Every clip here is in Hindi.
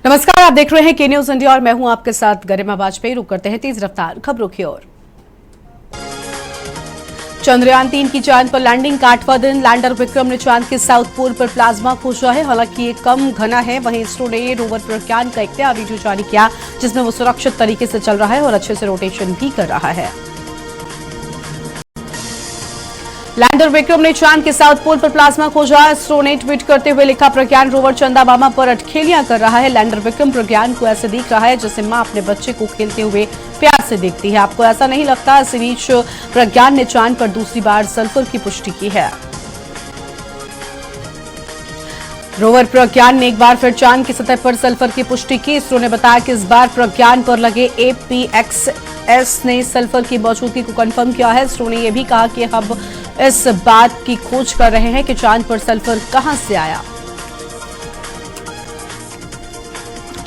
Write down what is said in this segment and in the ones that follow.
नमस्कार, आप देख रहे हैं के न्यूज इंडिया और मैं हूं आपके साथ गरिमा वाजपेयी। रुक करते हैं तेज रफ्तार खबरों की ओर। चंद्रयान 3 की चांद पर लैंडिंग का 8वां दिन। लैंडर विक्रम ने चांद के साउथ पोल पर प्लाज्मा खोजा है। हालांकि ये कम घना है। वहीं इसरो ने रोवर प्रज्ञान का एक नया वीडियो जारी किया जिसमें वो सुरक्षित तरीके से चल रहा है और अच्छे से रोटेशन भी कर रहा है। लैंडर विक्रम ने चांद के साउथ पोल पर प्लाज्मा खोजा। इसरो ने ट्वीट करते हुए लिखा, प्रज्ञान रोवर चंदा मामा पर अटखेलियां कर रहा है। लैंडर विक्रम प्रज्ञान को ऐसे देख रहा है जैसे मां अपने बच्चे को खेलते हुए प्यार से देखती है। आपको ऐसा नहीं लगता? इसी बीच प्रज्ञान ने चांद पर दूसरी बार सल्फर की पुष्टि की है। रोवर प्रज्ञान ने एक बार फिर चांद की सतह पर सल्फर की पुष्टि की। इसरो ने बताया कि इस बार प्रज्ञान पर लगे APXS ने सल्फर की मौजूदगी को कंफर्म किया है। इसरो ने यह भी कहा कि अब इस बात की खोज कर रहे हैं कि चांद पर सल्फर कहां से आया।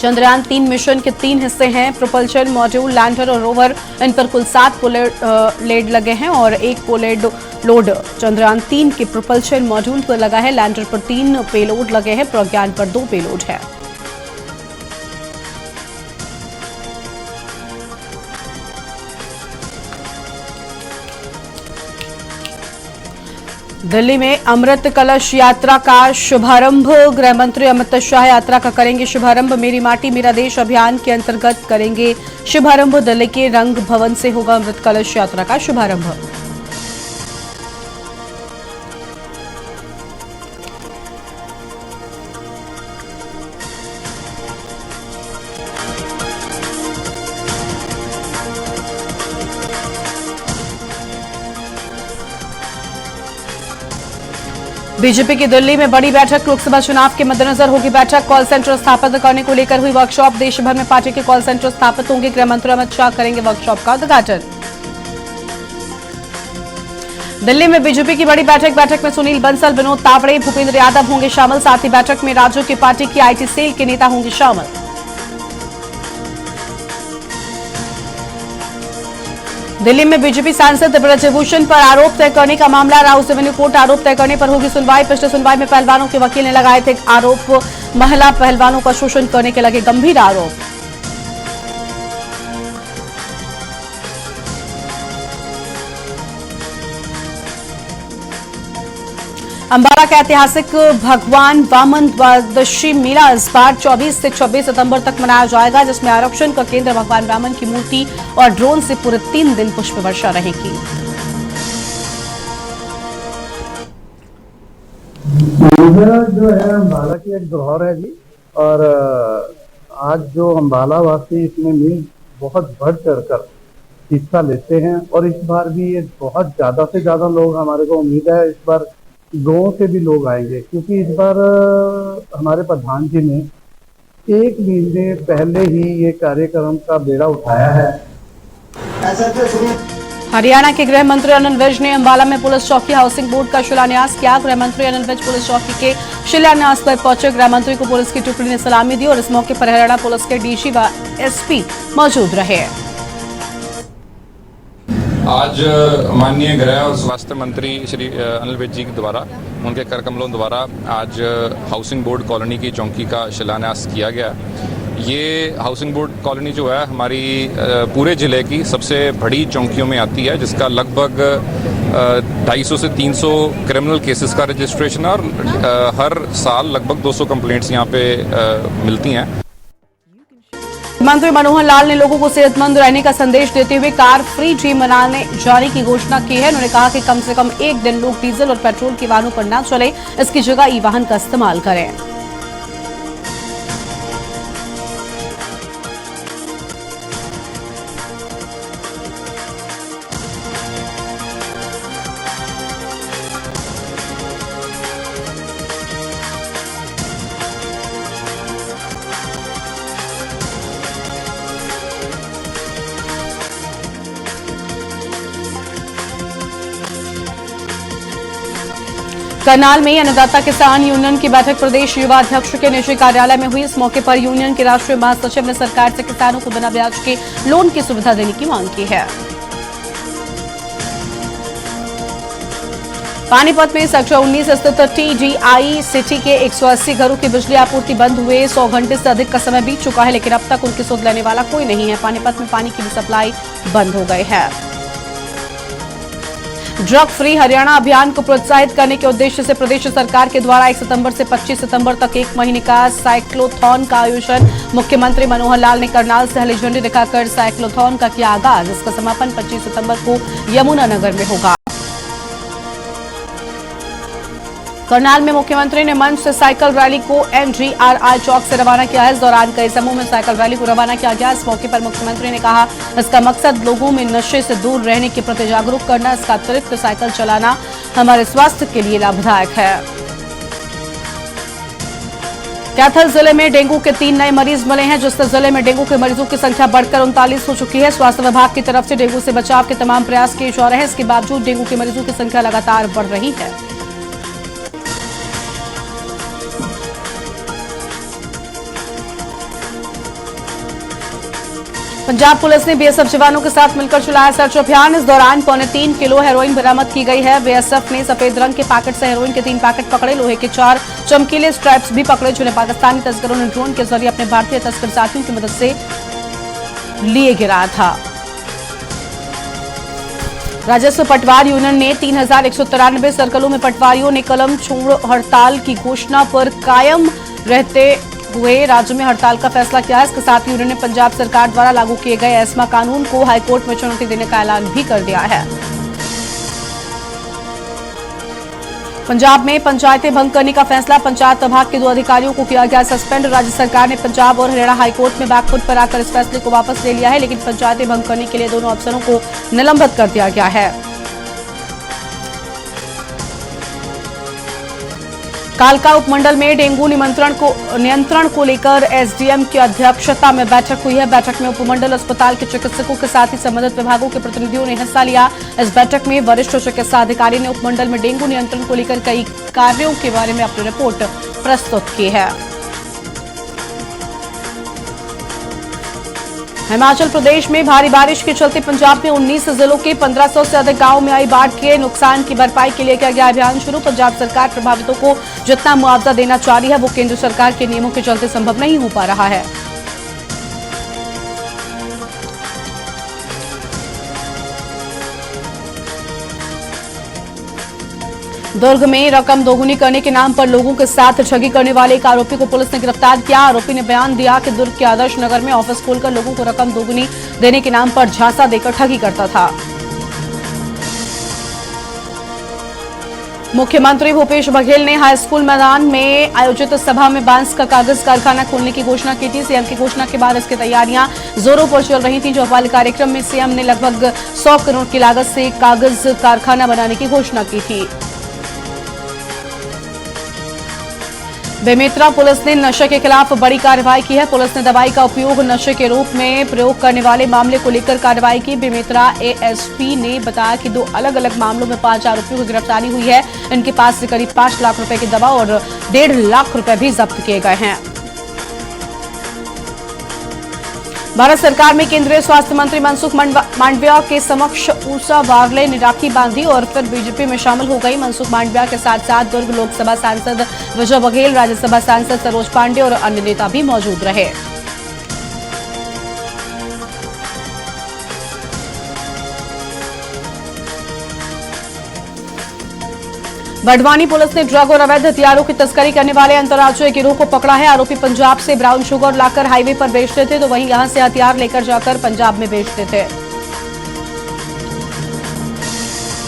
चंद्रयान 3 मिशन के 3 हिस्से हैं, प्रोपल्शन मॉड्यूल, लैंडर और रोवर। इन पर कुल 7 पेलोड लगे हैं और एक पेलोड चंद्रयान 3 के प्रोपल्शन मॉड्यूल पर लगा है। लैंडर पर 3 पेलोड लगे हैं, प्रज्ञान पर 2 पेलोड है। दिल्ली में अमृत कलश यात्रा का शुभारंभ। गृह मंत्री अमित शाह यात्रा का करेंगे शुभारंभ। मेरी माटी मेरा देश अभियान के अंतर्गत करेंगे शुभारंभ। दिल्ली के रंग भवन से होगा अमृत कलश यात्रा का शुभारंभ। बीजेपी की दिल्ली में बड़ी बैठक। लोकसभा चुनाव के मद्देनजर होगी बैठक। कॉल सेंटर स्थापित करने को लेकर हुई वर्कशॉप। देश भर में पार्टी के कॉल सेंटर स्थापित होंगे। गृह मंत्री अमित शाह करेंगे वर्कशॉप का उद्घाटन। दिल्ली में बीजेपी की बड़ी बैठक में सुनील बंसल, विनोद तावड़े, भूपेंद्र यादव होंगे शामिल। साथ ही बैठक में राज्यों की पार्टी की IT सेल के नेता होंगे शामिल। दिल्ली में बीजेपी सांसद ब्रजभूषण पर आरोप तय करने का मामला। राउस रेवेन्यू कोर्ट आरोप तय करने पर होगी सुनवाई। पिछले सुनवाई में पहलवानों के वकील ने लगाए थे आरोप। महिला पहलवानों का शोषण करने के लगे गंभीर आरोप। अंबाला का ऐतिहासिक भगवान वामन द्वादशी मेला इस बार 24 से 26 सितंबर तक मनाया जाएगा, जिसमें आरक्षण का केंद्र भगवान वामन की मूर्ति और ड्रोन से पूरे 3 दिन पुष्प वर्षा रहेगी। जो है अंबाला की एक धरोहर है जी, और आज जो अंबाला वासी इसमें बहुत बढ़ चढ़कर हिस्सा लेते हैं और इस बार भी ये बहुत ज्यादा से ज्यादा लोग, हमारे को उम्मीद है इस बार गाँव से भी लोग आएंगे, क्योंकि इस बार हमारे प्रधान जी ने 1 महीने पहले ही ये कार्यक्रम का बेड़ा उठाया है। हरियाणा के गृह मंत्री अनिल विज ने अंबाला में पुलिस चौकी हाउसिंग बोर्ड का शिलान्यास किया। गृह मंत्री अनिल विज पुलिस चौकी के शिलान्यास पर पहुंचे। गृह मंत्री को पुलिस की टुकड़ी ने सलामी दी और इस मौके पर हरियाणा पुलिस के DG व SP मौजूद रहे। आज माननीय गृह और स्वास्थ्य मंत्री श्री अनिल विज जी द्वारा, उनके कर कमलों द्वारा आज हाउसिंग बोर्ड कॉलोनी की चौकी का शिलान्यास किया गया। ये हाउसिंग बोर्ड कॉलोनी जो है हमारी पूरे ज़िले की सबसे बड़ी चौकियों में आती है, जिसका लगभग 250 से 300 क्रिमिनल केसेस का रजिस्ट्रेशन है और हर साल लगभग 200 कंप्लेंट्स यहाँ पे मिलती हैं। मंत्री मनोहर लाल ने लोगों को सेहतमंद रहने का संदेश देते हुए कार फ्री डे मनाने जाने की घोषणा की है। उन्होंने कहा कि कम से कम एक दिन लोग डीजल और पेट्रोल के वाहनों पर न चले, इसकी जगह ई-वाहन का इस्तेमाल करें। करनाल में अन्नदाता किसान यूनियन की बैठक प्रदेश युवा अध्यक्ष के निजी कार्यालय में हुई। इस मौके पर यूनियन के राष्ट्रीय महासचिव ने सरकार से किसानों को बिना ब्याज के लोन की सुविधा देने की मांग की है। पानीपत में सेक्टर 19 स्थित TDI सिटी के 180 घरों की बिजली आपूर्ति बंद हुए 100 घंटे से अधिक का समय बीत चुका है, लेकिन अब तक उनकी सुध लेने वाला कोई नहीं है। पानीपत में पानी की भी सप्लाई बंद हो गई है। ड्रग फ्री हरियाणा अभियान को प्रोत्साहित करने के उद्देश्य से प्रदेश सरकार के द्वारा 1 सितंबर से 25 सितंबर तक 1 महीने का साइक्लोथॉन का आयोजन मुख्यमंत्री मनोहर लाल ने करनाल से हरी झंडी दिखाकर साइक्लोथॉन का किया आगाज। इसका समापन 25 सितंबर को यमुनानगर में होगा। करनाल में मुख्यमंत्री ने मंच से साइकिल रैली को NGRI चौक से रवाना किया है। इस दौरान कई समूह में साइकिल रैली को रवाना किया गया। इस मौके पर मुख्यमंत्री ने कहा, इसका मकसद लोगों में नशे से दूर रहने के प्रति जागरूक करना। इसका अतिरिक्त साइकिल चलाना हमारे स्वास्थ्य के लिए लाभदायक है। कैथल जिले में डेंगू के 3 नए मरीज मिले हैं, जिससे जिले में डेंगू के मरीजों की संख्या बढ़कर 39 हो चुकी है। स्वास्थ्य विभाग की तरफ से डेंगू से बचाव के तमाम प्रयास किए जा रहे हैं। इसके बावजूद डेंगू के मरीजों की संख्या लगातार बढ़ रही है। पंजाब पुलिस ने बीएसएफ जवानों के साथ मिलकर चलाया सर्च अभियान। इस दौरान 3.25 किलो हेरोइन बरामद की गई है। बीएसएफ ने सफेद रंग के पैकेट से हेरोइन के 3 पैकेट पकड़े। लोहे के 4 चमकीले स्ट्रैप्स भी पकड़े, जिन्हें पाकिस्तानी तस्करों ने ड्रोन के जरिए अपने भारतीय तस्कर साथियों की मदद से लिए गिराया था। राजस्व पटवार यूनियन ने 3193 सर्कलों में पटवारियों ने कलम छोड़ हड़ताल की घोषणा पर कायम रहते हुए राज्य में हड़ताल का फैसला किया है। इसके साथ ही उन्होंने पंजाब सरकार द्वारा लागू किए गए एस्मा कानून को हाईकोर्ट में चुनौती देने का ऐलान भी कर दिया है। पंजाब में पंचायतें भंग करने का फैसला, पंचायत विभाग के 2 अधिकारियों को किया गया सस्पेंड। राज्य सरकार ने पंजाब और हरियाणा हाईकोर्ट में बैकफुट पर आकर इस फैसले को वापस ले लिया है, लेकिन पंचायतें भंग करने के लिए दोनों अफसरों को निलंबित कर दिया गया है। कालका उपमंडल में डेंगू नियंत्रण को लेकर एसडीएम की अध्यक्षता में बैठक हुई है। बैठक में उपमंडल अस्पताल के चिकित्सकों के साथ ही संबंधित विभागों के प्रतिनिधियों ने हिस्सा लिया। इस बैठक में वरिष्ठ चिकित्सा अधिकारी ने उपमंडल में डेंगू नियंत्रण को लेकर कई कार्यों के बारे में अपनी रिपोर्ट प्रस्तुत की है। हिमाचल प्रदेश में भारी बारिश के चलते पंजाब में 19 जिलों के 1500 से अधिक गांवों में आई बाढ़ के नुकसान की भरपाई के लिए किया गया अभियान शुरू। पंजाब सरकार प्रभावितों को जितना मुआवजा देना चाह रही है, वो केंद्र सरकार के नियमों के चलते संभव नहीं हो पा रहा है। दुर्ग में रकम दोगुनी करने के नाम पर लोगों के साथ ठगी करने वाले एक आरोपी को पुलिस ने गिरफ्तार किया। आरोपी ने बयान दिया कि दुर्ग के आदर्श नगर में ऑफिस खोलकर लोगों को रकम दोगुनी देने के नाम पर झांसा देकर ठगी करता था। मुख्यमंत्री भूपेश बघेल ने हाई स्कूल मैदान में आयोजित सभा में बांस का कागज कारखाना खोलने की घोषणा की थी। सीएम की घोषणा के बाद इसकी तैयारियां जोरों पर चल रही थी। चौपाल कार्यक्रम में सीएम ने लगभग 100 करोड़ की लागत से कागज कारखाना बनाने की घोषणा की थी। बेमेतरा पुलिस ने नशे के खिलाफ बड़ी कार्रवाई की है। पुलिस ने दवाई का उपयोग नशे के रूप में प्रयोग करने वाले मामले को लेकर कार्रवाई की। बेमेतरा एएसपी ने बताया कि 2 अलग-अलग मामलों में 5 आरोपियों की गिरफ्तारी हुई है। इनके पास से करीब 5 लाख रुपए की दवा और 1.5 लाख रुपए भी जब्त किए गए हैं। भारत सरकार में केंद्रीय स्वास्थ्य मंत्री मनसुख मांडविया के समक्ष ऊषा वार्ले ने राखी बांधी और फिर बीजेपी में शामिल हो गई। मनसुख मांडविया के साथ साथ दुर्ग लोकसभा सांसद विजय बघेल, राज्यसभा सांसद सरोज पांडे और अन्य नेता भी मौजूद रहे। बड़वानी पुलिस ने ड्रग और अवैध हथियारों की तस्करी करने वाले अंतर्राज्यीय गिरोह को पकड़ा है। आरोपी पंजाब से ब्राउन शुगर लाकर हाईवे पर बेचते थे, तो वहीं यहां से हथियार लेकर जाकर पंजाब में बेचते थे।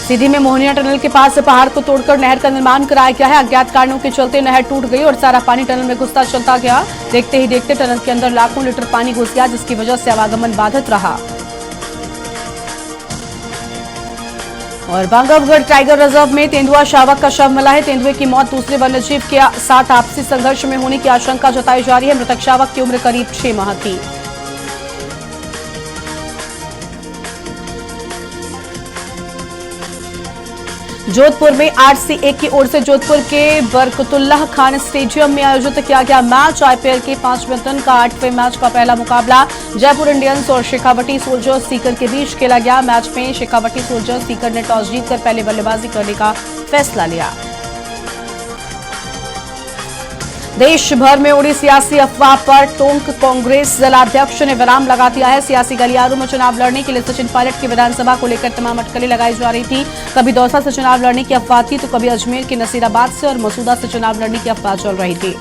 सीधी में मोहनिया टनल के पास से पहाड़ को तोड़कर नहर का निर्माण कराया गया है। अज्ञात कारणों के चलते नहर टूट गई और सारा पानी टनल में घुसता चलता गया। देखते ही देखते टनल के अंदर लाखों लीटर पानी घुस गया, जिसकी वजह से आवागमन बाधित रहा। और बांधवगढ़ टाइगर रिजर्व में तेंदुआ शावक का शव मिला है। तेंदुए की मौत दूसरे वन्यजीव के साथ आपसी संघर्ष में होने की आशंका जताई जा रही है। मृतक शावक की उम्र करीब 6 माह थी। जोधपुर में RCA की ओर से जोधपुर के बरकतुल्लाह खान स्टेडियम में आयोजित किया गया मैच। IPL के 5वें दिन का 8वें मैच का पहला मुकाबला जयपुर इंडियंस और शेखावटी सोल्जर्स सीकर के बीच खेला गया। मैच में शेखावटी सोल्जर्स सीकर ने टॉस जीतकर पहले बल्लेबाजी करने का फैसला लिया। देश भर में उड़ी सियासी अफवाह पर टोंक कांग्रेस जिलाध्यक्ष ने विराम लगा दिया है। सियासी गलियारों में चुनाव लड़ने के लिए सचिन पायलट की विधानसभा को लेकर तमाम अटकलें लगाई जा रही थी। कभी दौसा से चुनाव लड़ने की अफवाह थी तो कभी अजमेर के नसीराबाद से और मसूदा से चुनाव लड़ने की अफवाह चल रही थी।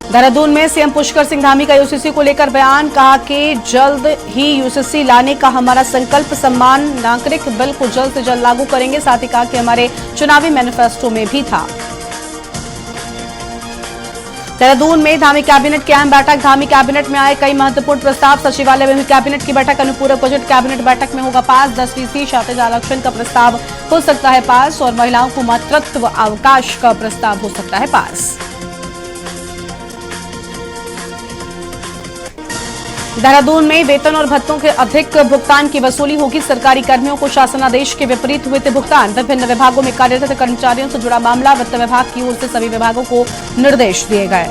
देहरादून में सीएम पुष्कर सिंह धामी का यूसीसी को लेकर बयान, कहा कि जल्द ही यूसीसी लाने का हमारा संकल्प, सम्मान नागरिक बिल को जल्द से जल्द लागू करेंगे। साथ ही कहा कि हमारे चुनावी मैनिफेस्टो में भी था। देहरादून में धामी कैबिनेट की अहम बैठक, धामी कैबिनेट में आए कई महत्वपूर्ण प्रस्ताव। सचिवालय में हुई कैबिनेट की बैठक, अनुपूरक बजट कैबिनेट बैठक में होगा पास। 10% क्षैतिज आरक्षण का प्रस्ताव हो सकता है पास और महिलाओं को मातृत्व अवकाश का प्रस्ताव हो सकता है पास। देहरादून में वेतन और भत्तों के अधिक भुगतान की वसूली होगी। सरकारी कर्मियों को शासनादेश के विपरीत हुए थे भुगतान। विभिन्न विभागों में कार्यरत कर्मचारियों से जुड़ा मामला, वित्त विभाग की ओर से सभी विभागों को निर्देश दिए गए।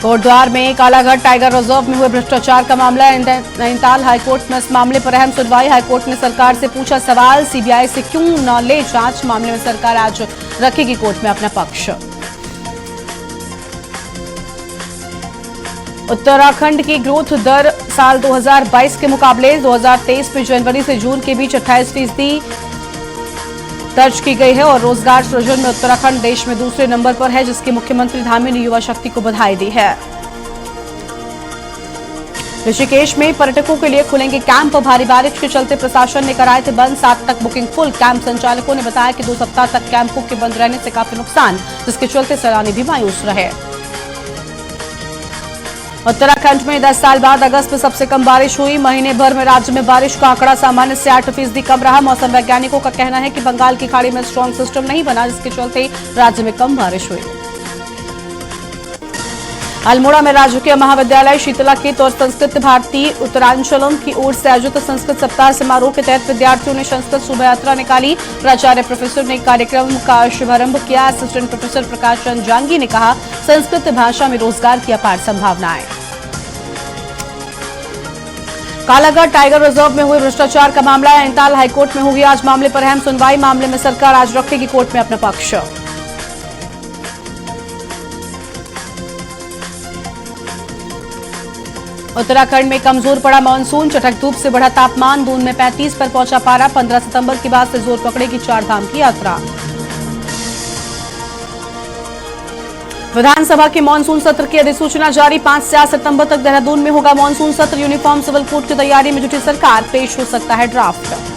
कोटद्वार में कालाघाट टाइगर रिजर्व में हुए भ्रष्टाचार का मामला, नैनीताल हाईकोर्ट में इस मामले पर अहम सुनवाई। हाईकोर्ट ने सरकार से पूछा सवाल, सीबीआई से क्यों न ले जांच। मामले में सरकार आज रखेगी कोर्ट में अपना पक्ष। उत्तराखंड की ग्रोथ दर साल 2022 के मुकाबले 2023 में जनवरी से जून के बीच 28% दर्ज की गई है और रोजगार सृजन में उत्तराखंड देश में दूसरे नंबर पर है, जिसकी मुख्यमंत्री धामी ने युवा शक्ति को बधाई दी है। ऋषिकेश में पर्यटकों के लिए खुलेंगे कैंप। भारी बारिश के चलते प्रशासन ने कराए थे बंद, 7 तक बुकिंग फुल। कैंप संचालकों ने बताया कि 2 सप्ताह तक कैंपों के बंद रहने से काफी नुकसान, जिसके चलते सैलानी भी मायूस रहे। उत्तराखंड में 10 साल बाद अगस्त में सबसे कम बारिश हुई। महीने भर में राज्य में बारिश का आंकड़ा सामान्य से 8% कम रहा। मौसम वैज्ञानिकों का कहना है कि बंगाल की खाड़ी में स्ट्रॉन्ग सिस्टम नहीं बना, जिसके चलते राज्य में कम बारिश हुई। अल्मोड़ा में राजकीय महाविद्यालय शीतलाकेत और संस्कृत भारती उत्तरांचलम की ओर से आयोजित संस्कृत सप्ताह समारोह के तहत विद्यार्थियों ने संस्कृत शोभा यात्रा निकाली। प्राचार्य प्रोफेसर ने कार्यक्रम का शुभारंभ किया। असिस्टेंट प्रोफेसर प्रकाश चंद जांगी ने कहा, संस्कृत भाषा में रोजगार की अपार संभावनाएं। कालाघाट टाइगर रिजर्व में हुए भ्रष्टाचार का मामला, नैनीताल हाईकोर्ट में होगी आज मामले पर अहम सुनवाई। मामले में सरकार आज रखेगी कोर्ट में अपना पक्ष। उत्तराखंड में कमजोर पड़ा मानसून, चटक धूप से बढ़ा तापमान। दून में 35 पर पहुंचा पारा। 15 सितंबर के बाद से जोर पकड़ेगी 4 धाम की यात्रा। विधानसभा के मानसून सत्र की अधिसूचना जारी, 5 से 8 सितंबर तक देहरादून में होगा मानसून सत्र। यूनिफॉर्म सिविल कोड की तैयारी में जुटी सरकार, पेश हो सकता है ड्राफ्ट।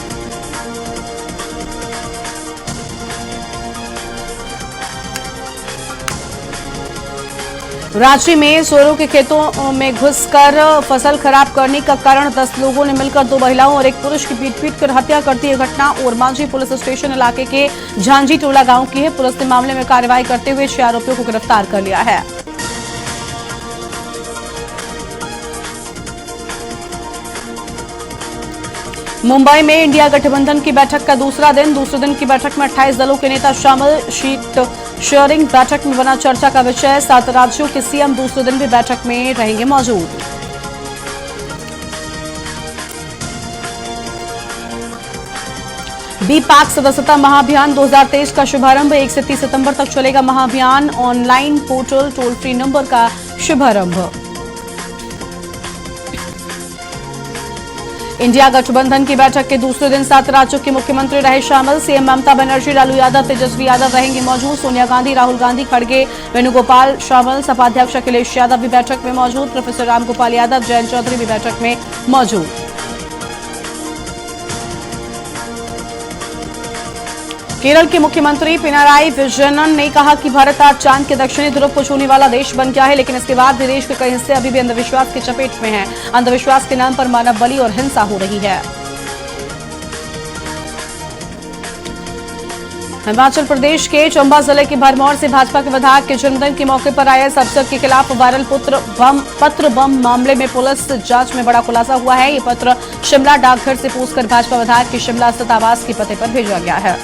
रांची में सोरों के खेतों में घुसकर फसल खराब करने का कारण 10 लोगों ने मिलकर 2 महिलाओं और 1 पुरुष की पीट कर हत्या कर दी। घटना ओरमांझी पुलिस स्टेशन इलाके के झांझी टोला गांव की है। पुलिस ने मामले में कार्रवाई करते हुए 6 आरोपियों को गिरफ्तार कर लिया है। मुंबई में इंडिया गठबंधन की बैठक का दूसरे दिन की बैठक में 28 दलों के नेता शामिल। शीट शेयरिंग बैठक में बना चर्चा का विषय। 7 राज्यों के सीएम दूसरे दिन भी बैठक में रहेंगे मौजूद। बी-पैक सदस्यता महाअभियान 2023 का शुभारंभ, 1 से 30 सितंबर तक चलेगा महाअभियान। Online portal, toll free number का शुभारंभ। इंडिया गठबंधन की बैठक के दूसरे दिन 7 राज्यों के मुख्यमंत्री रहे शामिल। सीएम ममता बनर्जी, लालू यादव, तेजस्वी यादव रहेंगे मौजूद। सोनिया गांधी, राहुल गांधी, खड़गे, वेणुगोपाल शामिल। सपा अध्यक्ष अखिलेश यादव भी बैठक में मौजूद। प्रोफेसर रामगोपाल यादव, जयंत चौधरी भी बैठक में मौजूद। केरल के मुख्यमंत्री पिनाराई विजयन ने कहा कि भारत आज चांद के दक्षिणी ध्रुव को छूने वाला देश बन गया है, लेकिन इसके बाद भी देश के कई हिस्से अभी भी अंधविश्वास की चपेट में हैं। अंधविश्वास के नाम पर मानव बलि और हिंसा हो रही है। हिमाचल प्रदेश के चंबा जिले के भरमौर से भाजपा के विधायक के जन्मदिन के मौके पर आईएएस अफसर के खिलाफ वायरल पत्र बम मामले में पुलिस जांच में बड़ा खुलासा हुआ है। ये पत्र शिमला डाकघर से पोस्टकर भाजपा विधायक के शिमला स्थित आवास के पते पर भेजा गया है।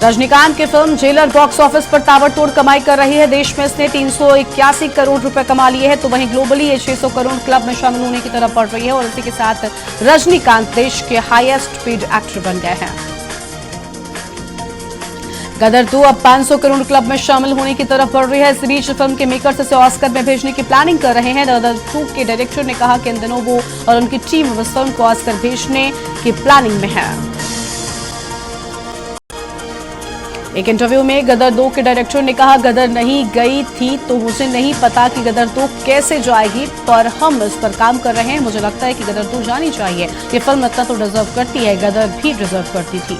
रजनीकांत की फिल्म जेलर बॉक्स ऑफिस पर ताबड़तोड़ कमाई कर रही है। देश में इसने 381 करोड़ रुपए कमा लिए हैं, तो वहीं ग्लोबली ये 600 करोड़ क्लब में शामिल होने की तरफ बढ़ रही है और इसी के साथ रजनीकांत देश के हाईएस्ट पेड एक्टर बन गए हैं। गदर 2 अब 500 करोड़ क्लब में शामिल होने की तरफ बढ़ रही है। इस बीच फिल्म के मेकर्स इसे ऑस्कर में भेजने की प्लानिंग कर रहे हैं। गदर 2 के डायरेक्टर ने कहा कि इन दिनों वो और उनकी टीम इस फिल्म को ऑस्कर भेजने की प्लानिंग में है। एक इंटरव्यू में गदर 2 के डायरेक्टर ने कहा, गदर नहीं गई थी तो मुझे नहीं पता कि गदर 2 कैसे जाएगी, पर हम इस पर काम कर रहे हैं। मुझे लगता है कि गदर 2 जानी चाहिए। ये फिल्म इतना तो डिजर्व करती है, गदर भी डिजर्व करती थी।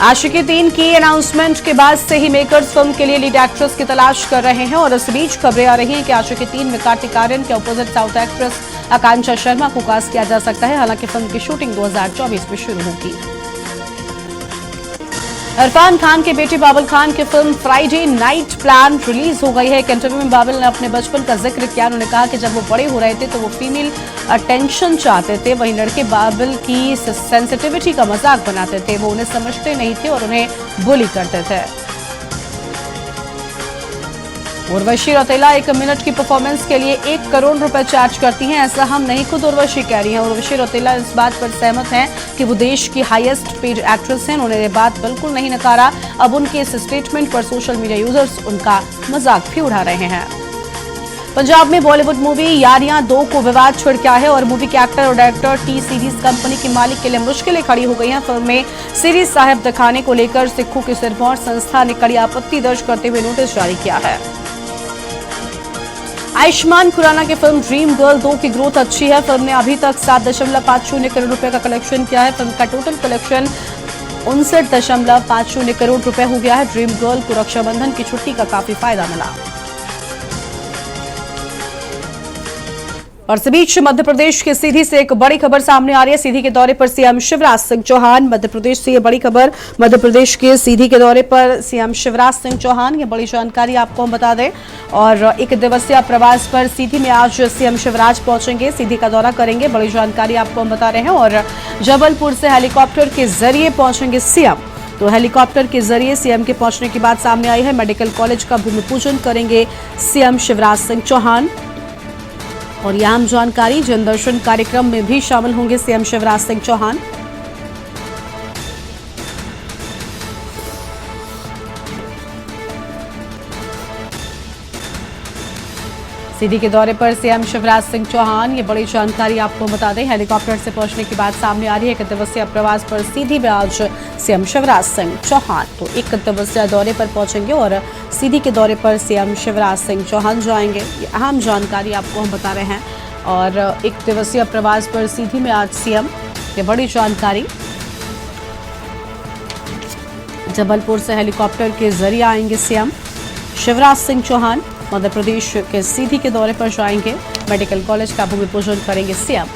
आशिकी 3 की अनाउंसमेंट के बाद से ही मेकर्स फिल्म के लिए लीड एक्ट्रेस की तलाश कर रहे हैं और इस बीच खबरें आ रही हैं कि आशिकी 3 में कार्तिक आर्यन के अपोजिट साउथ एक्ट्रेस आकांक्षा शर्मा को कास्ट किया जा सकता है। हालांकि फिल्म की शूटिंग 2024 में शुरू होगी। इरफान खान के बेटे बाबुल खान की film Friday night plan release हो गई है। एक इंटरव्यू में बाबुल ने अपने बचपन का जिक्र किया। उन्होंने कहा कि जब वो बड़े हो रहे थे तो वो फीमेल अटेंशन चाहते थे, वहीं लड़के बाबुल की सेंसिटिविटी का मजाक बनाते थे। वो उन्हें समझते नहीं थे और उन्हें बुली करते थे। उर्वशी रौतेला 1 मिनट की परफॉर्मेंस के लिए 1 करोड़ रुपए चार्ज करती हैं। ऐसा हम नहीं, खुद उर्वशी कह रही हैं। उर्वशी रौतेला इस बात पर सहमत हैं कि वो देश की हाईएस्ट पेड एक्ट्रेस हैं। उन्होंने ये बात बिल्कुल नहीं नकारा। अब उनके इस स्टेटमेंट पर सोशल मीडिया यूजर्स उनका मजाक भी उड़ा रहे हैं। पंजाब में बॉलीवुड मूवी यारियां 2 को विवाद छिड़ गया है और मूवी के एक्टर और डायरेक्टर टी सीरीज कंपनी के मालिक के लिए मुश्किलें खड़ी हो गई हैं। फिल्म में सीरीज साहब दिखाने को लेकर सिखों की सिरमौर संस्था ने कड़ी आपत्ति दर्ज करते हुए नोटिस जारी किया है। आयुष्मान खुराना की फिल्म ड्रीम गर्ल 2 की ग्रोथ अच्छी है। फिल्म ने अभी तक 7.50 करोड़ रुपए का कलेक्शन किया है। फिल्म का टोटल कलेक्शन 59.50 करोड़ रुपए हो गया है। ड्रीम गर्ल को रक्षाबंधन की छुट्टी का काफी फायदा मिला। और इस बीच मध्य प्रदेश के सीधी से एक बड़ी खबर सामने आ रही है। सीधी के दौरे पर सीएम शिवराज सिंह चौहान। मध्य प्रदेश से ये बड़ी खबर, मध्य प्रदेश के सीधी के दौरे पर सीएम शिवराज सिंह चौहान। ये बड़ी जानकारी आपको हम बता दें। और 1 दिवसीय प्रवास पर सीधी में आज सीएम शिवराज पहुंचेंगे, सीधी का दौरा करेंगे। बड़ी जानकारी आपको हम बता रहे हैं। और जबलपुर से हेलीकॉप्टर के जरिए पहुंचेंगे सीएम। तो हेलीकॉप्टर के जरिए सीएम के पहुंचने की बात सामने आई है। मेडिकल कॉलेज का भूमि पूजन करेंगे सीएम शिवराज सिंह चौहान। और यह आम जानकारी, जनदर्शन कार्यक्रम में भी शामिल होंगे सीएम शिवराज सिंह चौहान। सीधी के दौरे पर सीएम शिवराज सिंह चौहान। ये बड़ी जानकारी आपको बता दें। हेलीकॉप्टर से पहुंचने की बात सामने आ रही है। 1 दिवसीय प्रवास पर सीधी में आज सीएम शिवराज सिंह चौहान तो 1 दिवसीय दौरे पर पहुंचेंगे और सीधी के दौरे पर सीएम शिवराज सिंह चौहान जाएंगे। ये अहम जानकारी आपको हम बता रहे हैं। और 1 दिवसीय प्रवास पर सीधी में आज सीएम, ये बड़ी जानकारी। जबलपुर से हेलीकॉप्टर के जरिए आएंगे सीएम शिवराज सिंह चौहान। मध्य प्रदेश के सीधी के दौरे पर जाएंगे। मेडिकल कॉलेज का भूमि पूजन करेंगे सीएम।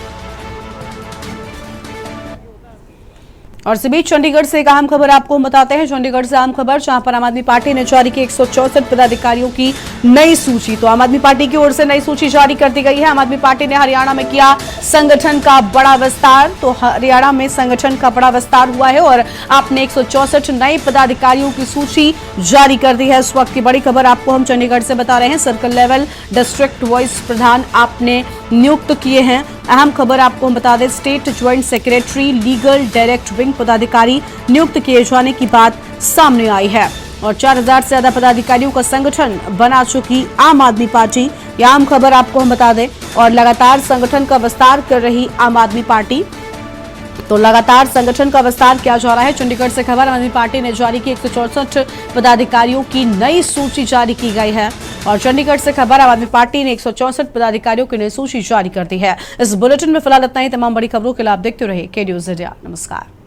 और इस बीच चंडीगढ़ से एक अहम खबर आपको हम बताते हैं। चंडीगढ़ से अहम खबर, जहां पर आम आदमी पार्टी ने जारी की 164 पदाधिकारियों की नई सूची। तो आम आदमी पार्टी की ओर से नई सूची जारी कर दी गई है। आम आदमी पार्टी ने हरियाणा में किया संगठन का बड़ा विस्तार। तो हरियाणा में संगठन का बड़ा विस्तार हुआ है और आपने 164 नए पदाधिकारियों की सूची जारी कर दी है। इस वक्त की बड़ी खबर आपको हम चंडीगढ़ से बता रहे हैं। सर्कल लेवल डिस्ट्रिक्ट वाइस प्रधान आपने नियुक्त किए हैं। अहम खबर आपको हम बता दें, state joint secretary, legal direct wing पदाधिकारी नियुक्त किए जाने की बात सामने आई है। और 4000 से ज्यादा पदाधिकारियों का संगठन बना चुकी आम आदमी पार्टी। यह आम खबर आपको हम बता दें। और लगातार संगठन का विस्तार कर रही आम आदमी पार्टी। तो लगातार संगठन का विस्तार किया जा रहा है। चंडीगढ़ से खबर, आम आदमी पार्टी ने जारी की 164 पदाधिकारियों की नई सूची जारी की गई है। और चंडीगढ़ से खबर, आम आदमी पार्टी ने 164 पदाधिकारियों की नई सूची जारी कर दी है। इस बुलेटिन में फिलहाल इतना ही। तमाम बड़ी खबरों के लिए आप देखते रहिए के न्यूज़ इंडिया। नमस्कार।